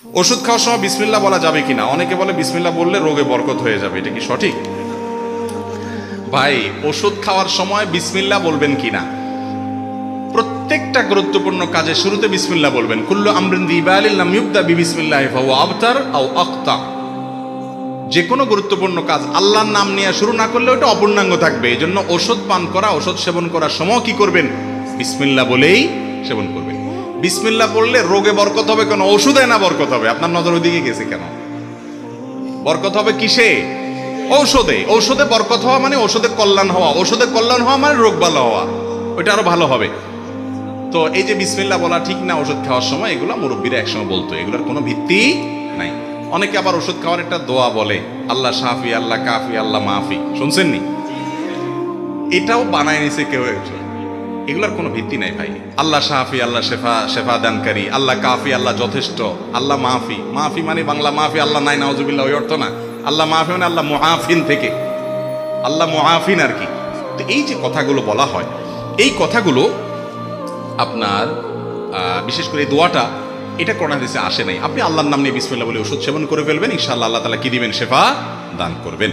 ওষুধ খাওয়ার সময় বিসমিল্লাহ বলা যাবে কিনা? অনেকে বলে বিসমিল্লাহ বললে রোগে বরকত হয়ে যাবে, এটা কি সঠিক? ভাই, ওষুধ খাওয়ার সময় বিসমিল্লাহ বলবেন কিনা, প্রত্যেকটা গুরুত্বপূর্ণ কাজে শুরুতে বিসমিল্লাহ বলবেন। কুল্লু আমরিন যিবালিন লাম ইউবদা বিবিসমিল্লাহি ফাহুয়া আবতার আও আখতা। যে কোনো গুরুত্বপূর্ণ কাজ আল্লাহর নাম নিয়ে শুরু না করলে ওটা অপূর্ণাঙ্গ থাকবে। এই জন্য ওষুধ পান করা, ওষুধ সেবন করার সময় কি করবেন? বিসমিল্লাহ বলেই সেবন করবেন। বিসমিল্লাহ পড়লে রোগে বরকত হবে কেন? ওষুধে না বরকত হবে? আপনার নজর ওইদিকে গেছে কেন? বরকত হবে কিসে? ঔষধে। ঔষধে বরকত হওয়া মানে ওষুধে কল্যাণ হওয়া, ওষুধে কল্যাণ হওয়া মানে রোগ ভালো হওয়া, ওইটা আরো ভালো হবে। তো এই যে বিসমিল্লাহ বলা ঠিক না ওষুধ খাওয়ার সময়, এগুলো মুরব্বীরা একসময় বলতো, এগুলোর কোনো ভিত্তি নাই। অনেকে আবার ওষুধ খাওয়ার একটা দোয়া বলে, আল্লাহ শাফি, আল্লাহ কাফি, আল্লাহ মাফি, শুনছেননি? এটাও বানায় নিছে কেউ একজন। এগুলোর কোনো ভিত্তি নাই ভাই। আল্লাহ শাফি, আল্লাহ শেফা, শেফা দানকারী, আল্লাহ কাফি, আল্লাহ যথেষ্ট, আল্লাহ মাফি। মাফি মানে বাংলা মাফি আল্লাহ নাই, নাউজুবিল্লাহ, ওই অর্থ না। আল্লাহ মাফি মানে আল্লাহ মুআফিন থেকে, আল্লাহ মুআফিন আর কি। তো এই যে কথাগুলো বলা হয়, এই কথাগুলো আপনার বিশেষ করে এই দোয়াটা, এটা কোরআন হাদিসে আসে নাই। আপনি আল্লাহর নাম নিয়ে বিসমিল্লাহ বলে ওষুধ সেবন করে ফেলবেন, ইনশাআল্লাহ আল্লাহ তাআলা কি দিবেন? শেফা দান করবেন।